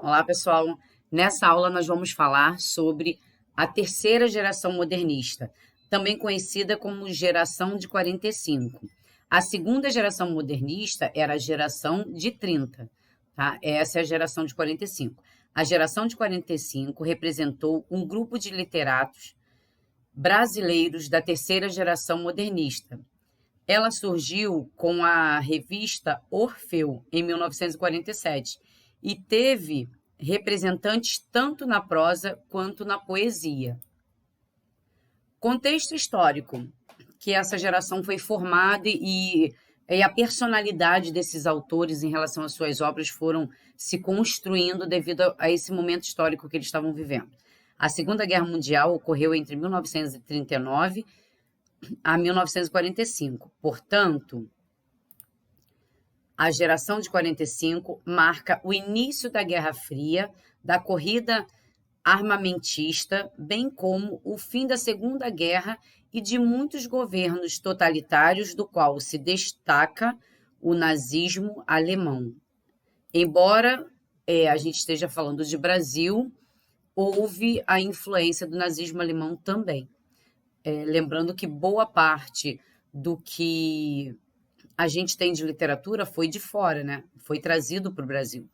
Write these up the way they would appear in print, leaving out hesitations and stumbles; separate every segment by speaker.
Speaker 1: Olá, pessoal. Nessa aula nós vamos falar sobre a terceira geração modernista, também conhecida como geração de 45. A segunda geração modernista era a geração de 30, tá? Essa é a geração de 45. A geração de 45 representou um grupo de literatos brasileiros da terceira geração modernista. Ela surgiu com a revista Orfeu, em 1947, e teve representantes tanto na prosa quanto na poesia. Contexto histórico, que essa geração foi formada e a personalidade desses autores em relação às suas obras foram se construindo devido a esse momento histórico que eles estavam vivendo. A Segunda Guerra Mundial ocorreu entre 1939 a 1945. Portanto, a geração de 45 marca o início da Guerra Fria, da corrida armamentista, bem como o fim da Segunda Guerra e de muitos governos totalitários, do qual se destaca o nazismo alemão. Embora a gente esteja falando de Brasil, houve a influência do nazismo alemão também. Lembrando que boa parte do que a gente tem de literatura foi de fora, né? Foi trazido para o Brasil.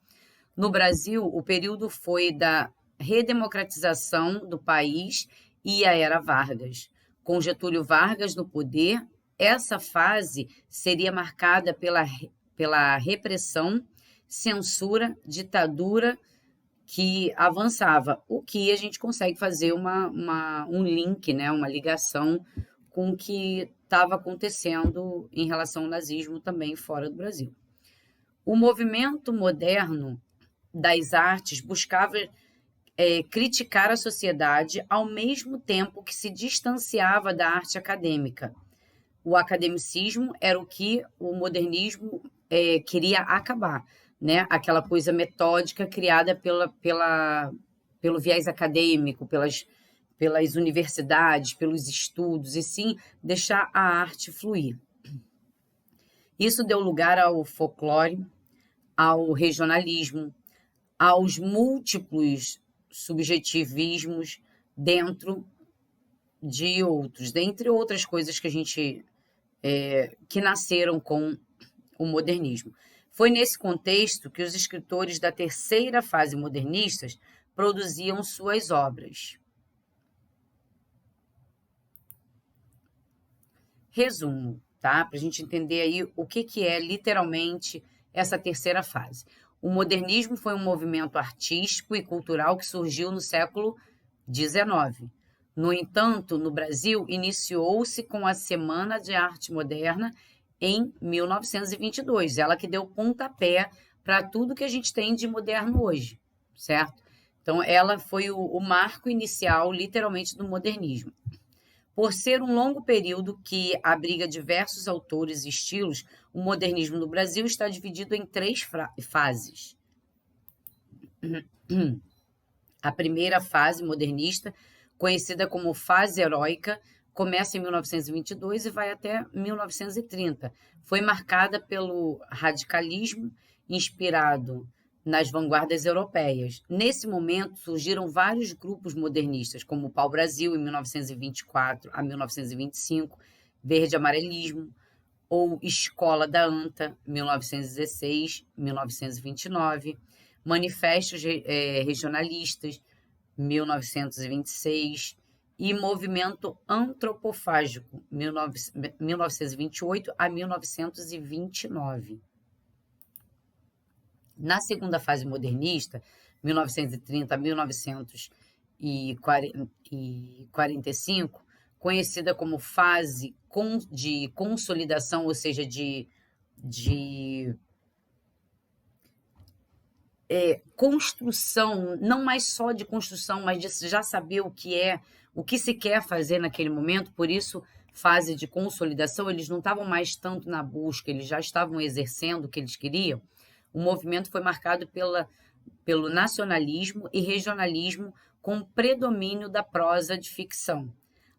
Speaker 1: No Brasil, o período foi da redemocratização do país e a Era Vargas. Com Getúlio Vargas no poder, essa fase seria marcada pela repressão, censura, ditadura que avançava, o que a gente consegue fazer um link, né, uma ligação com o que estava acontecendo em relação ao nazismo também fora do Brasil. O movimento moderno das artes buscava criticar a sociedade ao mesmo tempo que se distanciava da arte acadêmica. O academicismo era o que o modernismo queria acabar, né? Aquela coisa metódica criada pelo viés acadêmico, pelas universidades, pelos estudos, e sim deixar a arte fluir. Isso deu lugar ao folclore, ao regionalismo, aos múltiplos subjetivismos dentro de outros, dentre outras coisas que a gente que nasceram com o modernismo. Foi nesse contexto que os escritores da terceira fase modernistas produziam suas obras. Resumo, tá? Para a gente entender aí o que é literalmente essa terceira fase. O modernismo foi um movimento artístico e cultural que surgiu no século XIX. No entanto, no Brasil, iniciou-se com a Semana de Arte Moderna em 1922, ela que deu pontapé para tudo que a gente tem de moderno hoje, certo? Então, ela foi o marco inicial, literalmente, do modernismo. Por ser um longo período que abriga diversos autores e estilos, o modernismo no Brasil está dividido em três fases. A primeira fase modernista, conhecida como fase heróica, começa em 1922 e vai até 1930. Foi marcada pelo radicalismo inspirado nas vanguardas europeias. Nesse momento, surgiram vários grupos modernistas, como o Pau-Brasil, em 1924 a 1925, Verde-Amarelismo, ou Escola da Anta, 1916 1929, Manifestos Regionalistas, 1926, e Movimento Antropofágico, 1928 a 1929. Na segunda fase modernista, 1930 a 1945, conhecida como fase de consolidação, ou seja, de construção, não mais só de construção, mas de já saber o que se quer fazer naquele momento. Por isso, fase de consolidação, eles não estavam mais tanto na busca, eles já estavam exercendo o que eles queriam. O movimento foi marcado pelo nacionalismo e regionalismo, com predomínio da prosa de ficção.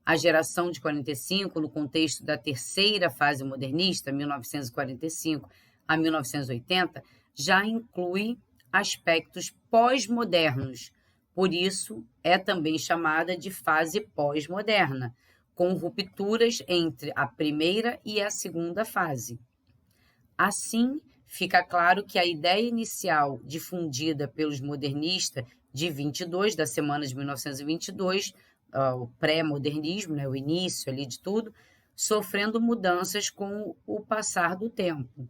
Speaker 1: A geração de 45, no contexto da terceira fase modernista, 1945 a 1980, já inclui aspectos pós-modernos. Por isso, é também chamada de fase pós-moderna, com rupturas entre a primeira e a segunda fase. Assim, fica claro que a ideia inicial difundida pelos modernistas de 22, da semana de 1922, o pré-modernismo, né, o início ali de tudo, sofrendo mudanças com o passar do tempo.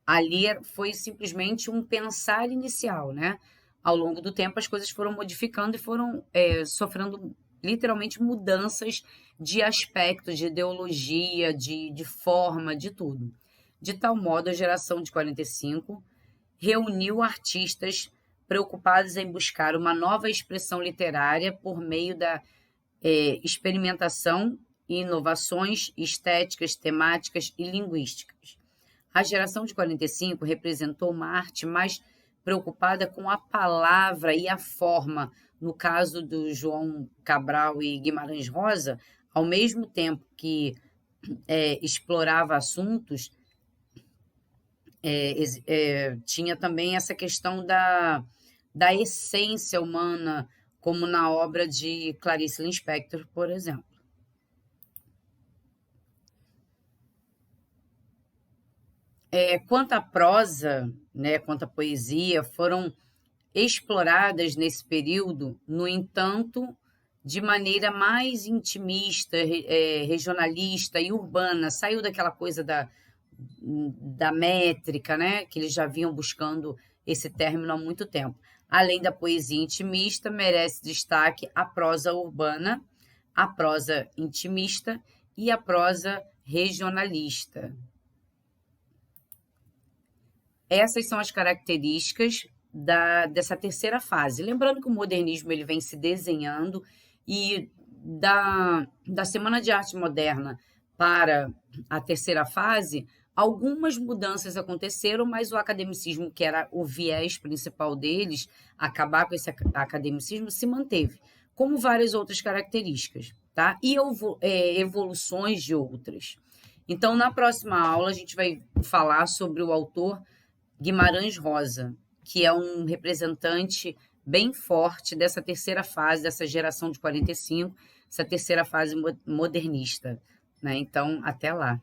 Speaker 1: Ali foi simplesmente um pensar inicial, né? Ao longo do tempo, as coisas foram modificando e foram sofrendo literalmente mudanças de aspectos, de ideologia, de forma, de tudo. De tal modo, a geração de 45 reuniu artistas preocupados em buscar uma nova expressão literária por meio da experimentação e inovações estéticas, temáticas e linguísticas. A geração de 45 representou uma arte mais preocupada com a palavra e a forma. No caso do João Cabral e Guimarães Rosa, ao mesmo tempo que explorava assuntos, tinha também essa questão da essência humana, como na obra de Clarice Lispector, por exemplo. Quanto à prosa, né, quanto à poesia, foram exploradas nesse período, no entanto, de maneira mais intimista, regionalista e urbana. Saiu daquela coisa da métrica, né, que eles já vinham buscando esse término há muito tempo. Além da poesia intimista, merece destaque a prosa urbana, a prosa intimista e a prosa regionalista. Essas são as características dessa terceira fase. Lembrando que o modernismo ele vem se desenhando e da Semana de Arte Moderna para a terceira fase, algumas mudanças aconteceram, mas o academicismo, que era o viés principal deles, acabar com esse academicismo, se manteve, como várias outras características, tá? E evoluções de outras. Então, na próxima aula, a gente vai falar sobre o autor Guimarães Rosa, que é um representante bem forte dessa terceira fase, dessa geração de 45, essa terceira fase modernista, né? Então, até lá.